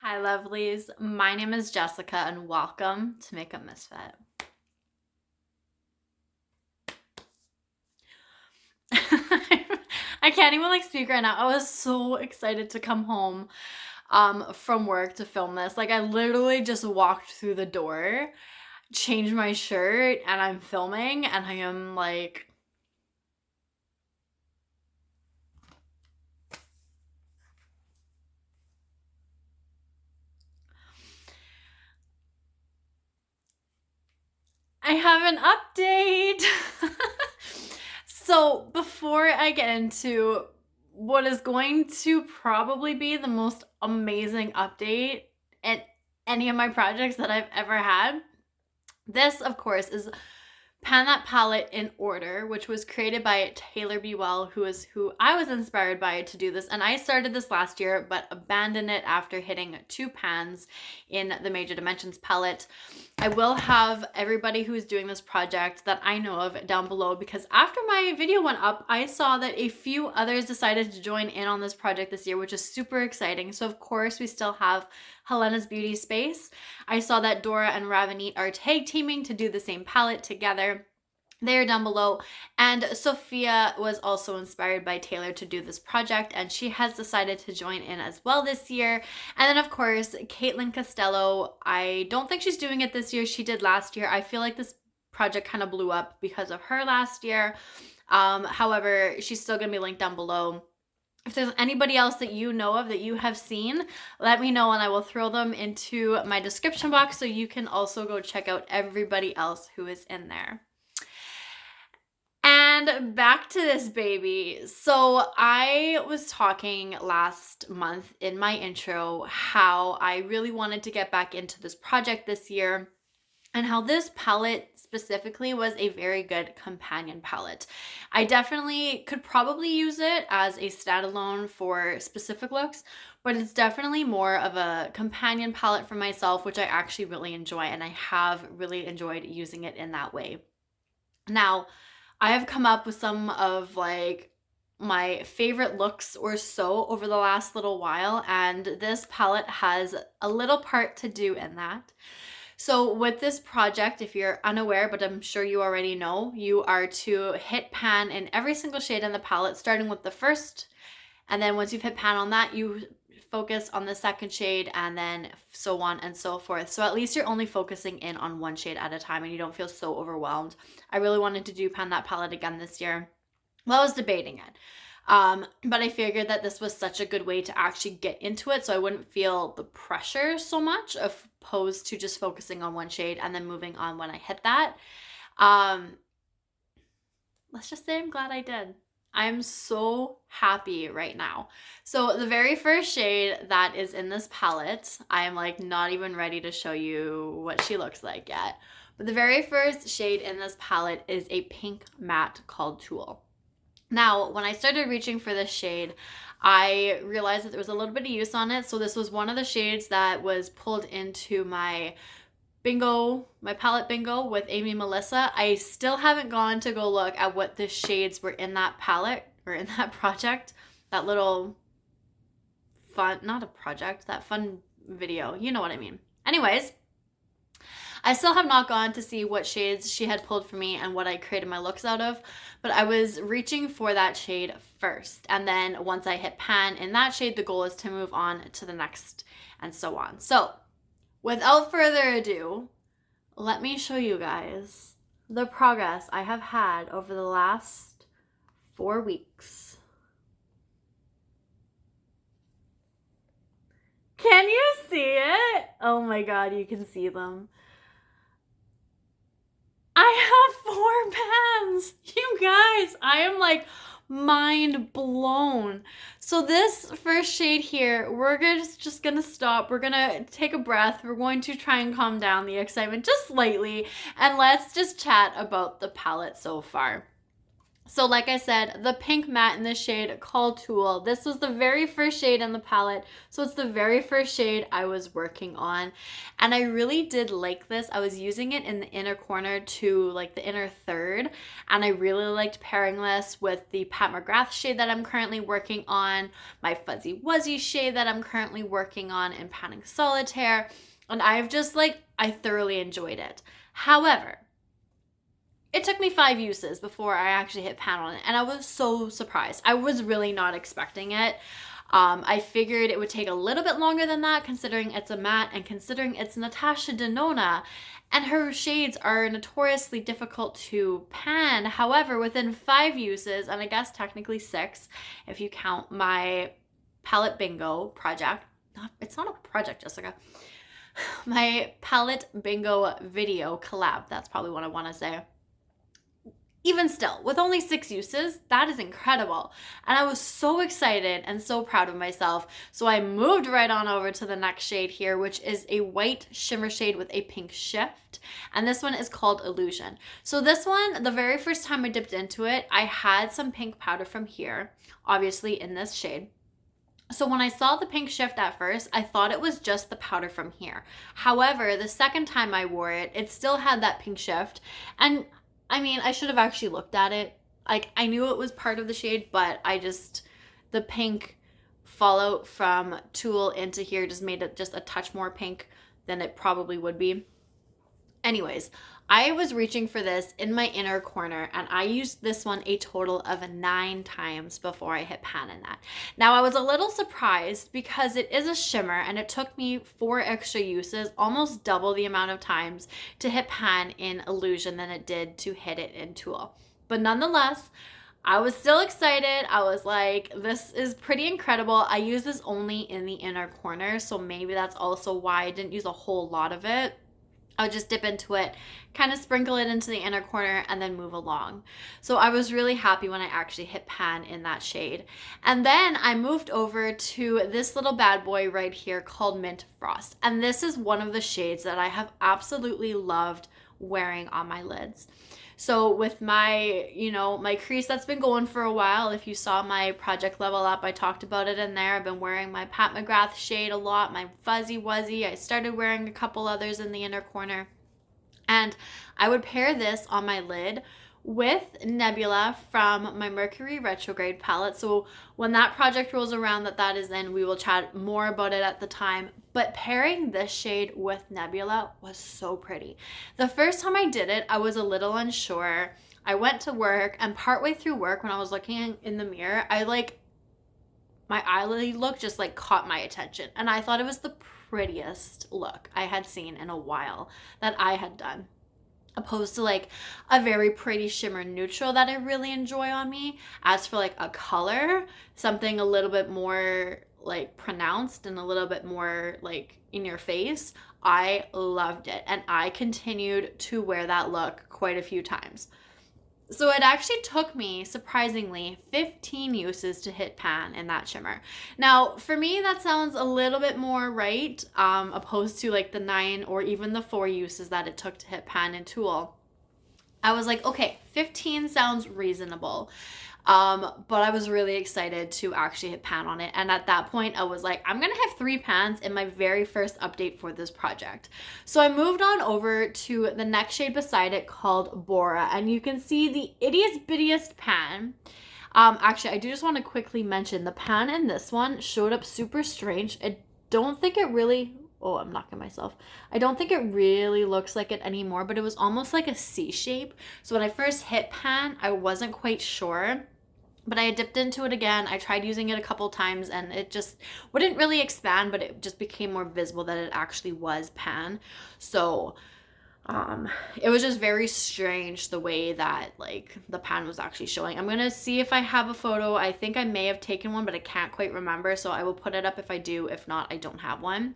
Hi, lovelies. My name is Jessica, and welcome to Makeup Misfit. I can't even speak right now. I was so excited to come home from work to film this. I literally just walked through the door, changed my shirt, and I'm filming, and I am I have an update. So before I get into what is going to probably be the most amazing update at any of my projects that I've ever had, this of course is Pan That Palette in Order, which was created by Taylor B. Well, who I was inspired by to do this. And I started this last year, but abandoned it after hitting 2 pans in the Major Dimensions palette. I will have everybody who is doing this project that I know of down below, because after my video went up, I saw that a few others decided to join in on this project this year, which is super exciting. So of course we still have Helena's Beauty Space. I saw that Dora and Ravanite are tag teaming to do the same palette together. They're down below. And Sophia was also inspired by Taylor to do this project, and she has decided to join in as well this year. And then of course, Caitlin Costello, I don't think she's doing it this year. She did last year. I feel like this project kind of blew up because of her last year. However, she's still going to be linked down below. If there's anybody else that you know of that you have seen, let me know and I will throw them into my description box so you can also go check out everybody else who is in there. And back to this baby. So I was talking last month in my intro how I really wanted to get back into this project this year, and how this palette specifically was a very good companion palette. I definitely could probably use it as a standalone for specific looks, but it's definitely more of a companion palette for myself, which I actually really enjoy, and I have really enjoyed using it in that way. Now, I have come up with some of my favorite looks or so over the last little while, and this palette has a little part to do in that. So with this project, if you're unaware, but I'm sure you already know, you are to hit pan in every single shade in the palette, starting with the first, and then once you've hit pan on that, you focus on the second shade, and then so on and so forth. So at least you're only focusing in on one shade at a time and you don't feel so overwhelmed. I really wanted to do Pan That Palette again this year. Well, I was debating it. But I figured that this was such a good way to actually get into it so I wouldn't feel the pressure so much, opposed to just focusing on one shade and then moving on when I hit that. Let's just say I'm glad I did. I'm so happy right now. So the very first shade that is in this palette, I am not even ready to show you what she looks like yet. But the very first shade in this palette is a pink matte called Tool. Now, when I started reaching for this shade, I realized that there was a little bit of use on it. So this was one of the shades that was pulled into my palette bingo with Amy Melissa. I still haven't gone to go look at what the shades were in that palette or in that project. That little fun, not a project, that fun video. You know what I mean. Anyways, I still have not gone to see what shades she had pulled for me and what I created my looks out of, but I was reaching for that shade first. And then once I hit pan in that shade, the goal is to move on to the next and so on. So without further ado, let me show you guys the progress I have had over the last 4 weeks. Can you see it? Oh my God, you can see them. I have 4 pans. You guys, I am mind blown. So this first shade here, we're just gonna stop. We're gonna take a breath. We're going to try and calm down the excitement just slightly, and let's just chat about the palette so far. So like I said, the pink matte in the shade called Tool. This was the very first shade in the palette. So it's the very first shade I was working on. And I really did like this. I was using it in the inner corner to like the inner third. And I really liked pairing this with the Pat McGrath shade that I'm currently working on, my Fuzzy Wuzzy shade that I'm currently working on in Panning Solitaire. And I thoroughly enjoyed it. However, it took me 5 uses before I actually hit pan on it, and I was so surprised. I was really not expecting it. I figured it would take a little bit longer than that, considering it's a matte and considering it's Natasha Denona, and her shades are notoriously difficult to pan. However, within 5 uses, and I guess technically 6, if you count my palette bingo project. It's not a project, Jessica. My palette bingo video collab. That's probably what I want to say. Even still, with only 6 uses, that is incredible. And I was so excited and so proud of myself. So I moved right on over to the next shade here, which is a white shimmer shade with a pink shift. And this one is called Illusion. So this one, the very first time I dipped into it, I had some pink powder from here, obviously in this shade. So when I saw the pink shift at first, I thought it was just the powder from here. However, the second time I wore it, it still had that pink shift. And I mean, I should have actually looked at it. Like, I knew it was part of the shade, but the pink fallout from Tulle into here just made it just a touch more pink than it probably would be. Anyways, I was reaching for this in my inner corner, and I used this one a total of 9 times before I hit pan in that. Now, I was a little surprised because it is a shimmer, and it took me 4 extra uses, almost double the amount of times to hit pan in Illusion than it did to hit it in Tulle. But nonetheless, I was still excited. I was like, this is pretty incredible. I use this only in the inner corner, so maybe that's also why I didn't use a whole lot of it. I would just dip into it, kind of sprinkle it into the inner corner, and then move along. So I was really happy when I actually hit pan in that shade. And then I moved over to this little bad boy right here called Mint Frost. And this is one of the shades that I have absolutely loved wearing on my lids. So with my, my crease that's been going for a while, if you saw my Project Level Up, I talked about it in there. I've been wearing my Pat McGrath shade a lot, my Fuzzy Wuzzy. I started wearing a couple others in the inner corner. And I would pair this on my lid with Nebula from my Mercury Retrograde palette. So when that project rolls around that is in, we will chat more about it at the time. But pairing this shade with Nebula was so pretty. The first time I did it, I was a little unsure. I went to work, and partway through work when I was looking in the mirror, my eyelid look just caught my attention. And I thought it was the prettiest look I had seen in a while that I had done, opposed to a very pretty shimmer neutral that I really enjoy on me. As for a color, something a little bit more pronounced and a little bit more in your face, I loved it, and I continued to wear that look quite a few times. So it actually took me, surprisingly, 15 uses to hit pan in that shimmer. Now, for me, that sounds a little bit more right, opposed to the 9 or even the 4 uses that it took to hit pan in Tulle. I was like, okay, 15 sounds reasonable. But I was really excited to actually hit pan on it. And at that point, I was like, I'm going to have 3 pans in my very first update for this project. So I moved on over to the next shade beside it called Bora. And you can see the ittiest bittiest pan. Actually, I do just want to quickly mention the pan in this one showed up super strange. I don't think it really... Oh, I'm knocking myself. I don't think it really looks like it anymore, but it was almost like a C shape. So when I first hit pan, I wasn't quite sure. But I dipped into it again. I tried using it a couple times, and it just wouldn't really expand, but it just became more visible that it actually was pan. So it was just very strange the way that the pan was actually showing. I'm going to see if I have a photo. I think I may have taken one, but I can't quite remember. So I will put it up if I do. If not, I don't have one.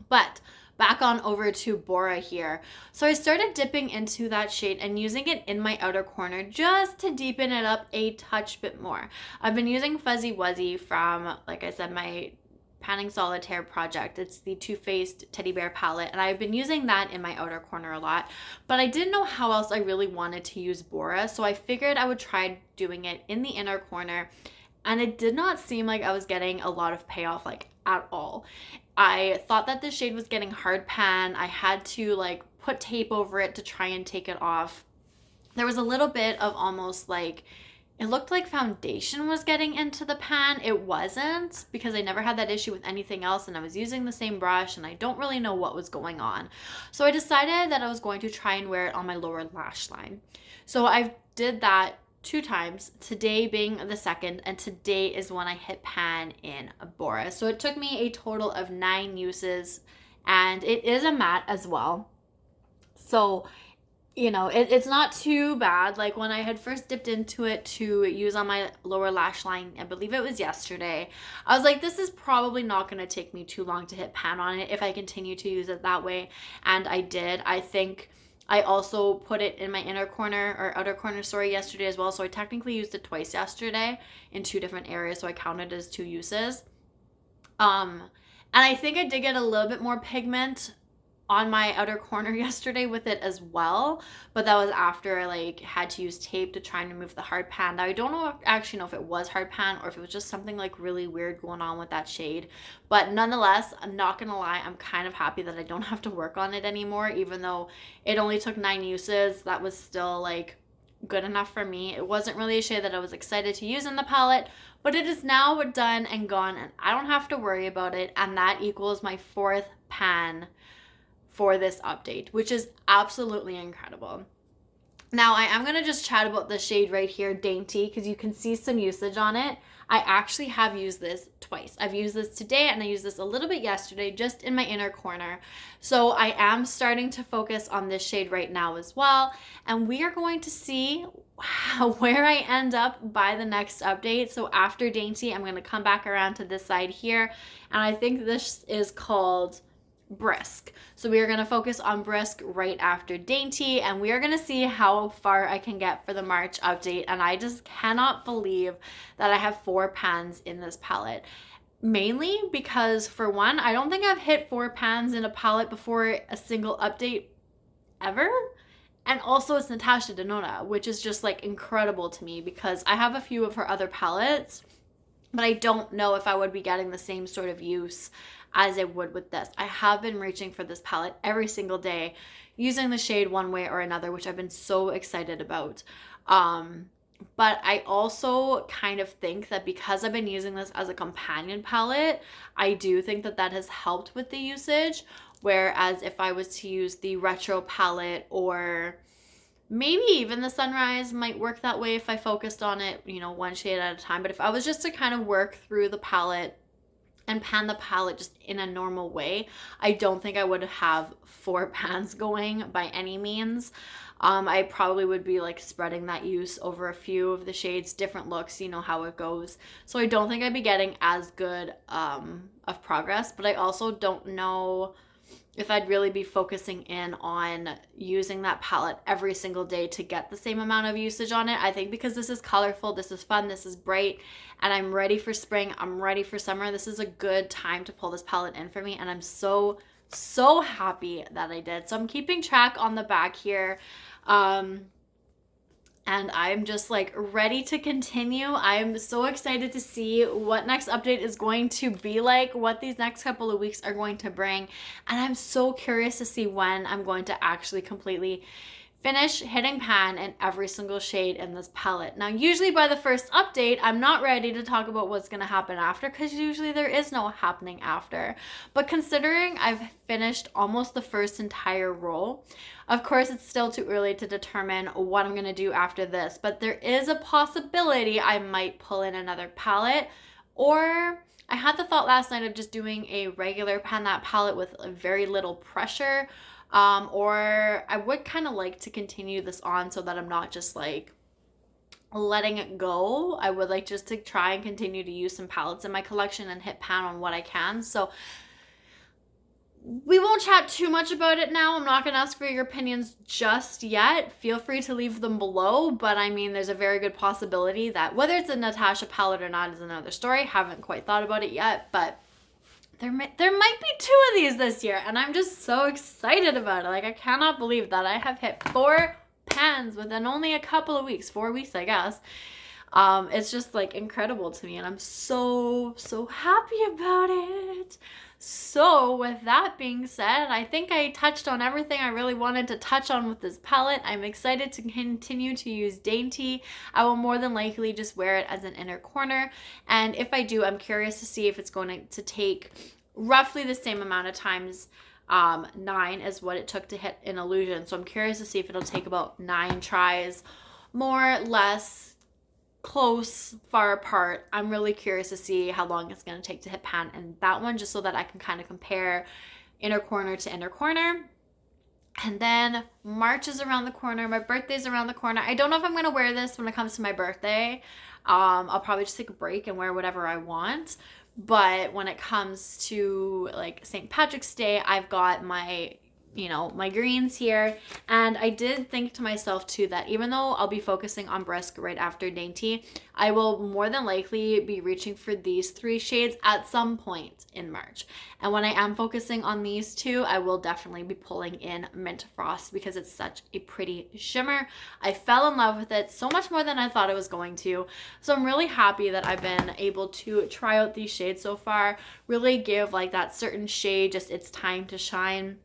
But back on over to Bora here. So I started dipping into that shade and using it in my outer corner just to deepen it up a touch bit more. I've been using Fuzzy Wuzzy from, like I said, my Panning Solitaire project. It's the Too Faced Teddy Bear palette, and I've been using that in my outer corner a lot, but I didn't know how else I really wanted to use Bora, so I figured I would try doing it in the inner corner, and it did not seem like I was getting a lot of payoff, like, at all. I thought that the shade was getting hard pan. I had to like put tape over it to try and take it off. There was a little bit of almost like, it looked like foundation was getting into the pan. It wasn't, because I never had that issue with anything else, and I was using the same brush, and I don't really know what was going on. So I decided that I was going to try and wear it on my lower lash line. So I did that 2 times, today being the second, and today is when I hit pan in Bora. So it took me a total of 9 uses, and it is a matte as well. So you know, it's not too bad. Like when I had first dipped into it to use on my lower lash line, I believe it was yesterday, I was like, this is probably not going to take me too long to hit pan on it if I continue to use it that way. And I did. I think I also put it in my inner corner or outer corner, sorry, yesterday as well. So I technically used it twice yesterday in 2 different areas. So I counted as 2 uses. And I think I did get a little bit more pigment on my outer corner yesterday with it as well, but that was after I like had to use tape to try and remove the hard pan. Now I don't know actually know if it was hard pan or if it was just something like really weird going on with that shade, but nonetheless, I'm not gonna lie, I'm kind of happy that I don't have to work on it anymore. Even though it only took 9 uses, that was still like good enough for me. It wasn't really a shade that I was excited to use in the palette, but it is now done and gone, and I don't have to worry about it, and that equals my 4th pan for this update, which is absolutely incredible. Now I am going to just chat about the shade right here, Dainty, because you can see some usage on it. I actually have used this twice. I've used this today and I used this a little bit yesterday just in my inner corner. So I am starting to focus on this shade right now as well, and we are going to see where I end up by the next update. So after Dainty, I'm going to come back around to this side here, and I think this is called Brisk. So we are going to focus on Brisk right after Dainty, and we are going to see how far I can get for the March update. And I just cannot believe that I have 4 pans in this palette. Mainly because, for one, I don't think I've hit 4 pans in a palette before a single update ever. And also it's Natasha Denona, which is just like incredible to me because I have a few of her other palettes, but I don't know if I would be getting the same sort of use as I would with this. I have been reaching for this palette every single day, using the shade one way or another, which I've been so excited about. But I also kind of think that because I've been using this as a companion palette, I do think that that has helped with the usage. Whereas if I was to use the retro palette, or maybe even the Sunrise might work that way if I focused on it, you know, one shade at a time. But if I was just to kind of work through the palette and pan the palette just in a normal way, I don't think I would have 4 pans going by any means. I probably would be like spreading that use over a few of the shades, different looks, you know how it goes. So I don't think I'd be getting as good of progress, but I also don't know if I'd really be focusing in on using that palette every single day to get the same amount of usage on it. I think because this is colorful, this is fun, this is bright, and I'm ready for spring, I'm ready for summer, this is a good time to pull this palette in for me, and I'm so happy that I did. So I'm keeping track on the back here. And I'm just like ready to continue. I'm so excited to see what next update is going to be like, what these next couple of weeks are going to bring. And I'm so curious to see when I'm going to actually completely finish hitting pan in every single shade in this palette. Now, usually by the first update, I'm not ready to talk about what's going to happen after, because usually there is no happening after. But considering I've finished almost the first entire roll, of course, it's still too early to determine what I'm going to do after this, but there is a possibility I might pull in another palette, or I had the thought last night of just doing a regular pan that palette with very little pressure. Or I would kind of like to continue this on so that I'm not just like letting it go. I would like just to try and continue to use some palettes in my collection and hit pan on what I can. So we won't chat too much about it now. I'm not going to ask for your opinions just yet. Feel free to leave them below, but I mean, there's a very good possibility that whether it's a Natasha palette or not is another story. Haven't quite thought about it yet, but there might be 2 of these this year, and I'm just so excited about it. Like, I cannot believe that I have hit 4 pans within only a couple of weeks, 4 weeks, I guess. It's just like incredible to me, and I'm so happy about it. So with that being said, I think I touched on everything I really wanted to touch on with this palette. I'm excited to continue to use Dainty. I will more than likely just wear it as an inner corner, and if I do, I'm curious to see if it's going to take roughly the same amount of times 9 as what it took to hit an illusion. So I'm curious to see if it'll take about 9 tries, more, less, close, far apart. I'm really curious to see how long it's going to take to hit pan and that one, just so that I can kind of compare inner corner to inner corner. And then March is around the corner. My birthday's around the corner. I don't know if I'm going to wear this when it comes to my birthday. I'll probably just take a break and wear whatever I want. But when it comes to like St. Patrick's Day, I've got my my greens here. And I did think to myself too that even though I'll be focusing on Brisk right after Dainty, I will more than likely be reaching for these 3 shades at some point in March. And when I am focusing on these 2, I will definitely be pulling in Mint Frost because it's such a pretty shimmer. I fell in love with it so much more than I thought I was going to. So I'm really happy that I've been able to try out these shades so far, really give like that certain shade just its time to shine.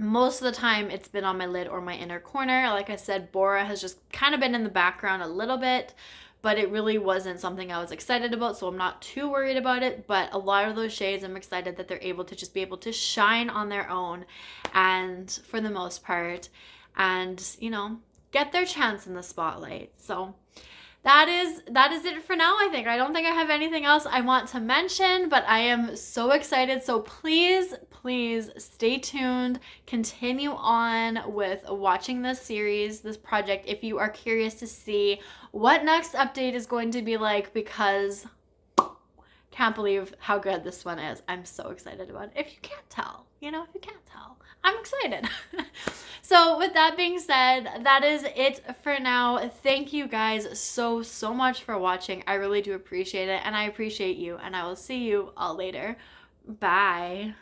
Most of the time it's been on my lid or my inner corner. Like I said, Bora has just kind of been in the background a little bit, but it really wasn't something I was excited about, so I'm not too worried about it. But a lot of those shades, I'm excited that they're able to just be able to shine on their own, and for the most part, and get their chance in the spotlight. So that is it for now. I don't think I have anything else I want to mention, but I am so excited. So please stay tuned. Continue on with watching this series, this project, if you are curious to see what next update is going to be like, because can't believe how good this one is. I'm so excited about it. If you can't tell, I'm excited. So with that being said, that is it for now. Thank you guys so much for watching. I really do appreciate it, and I appreciate you, and I will see you all later. Bye.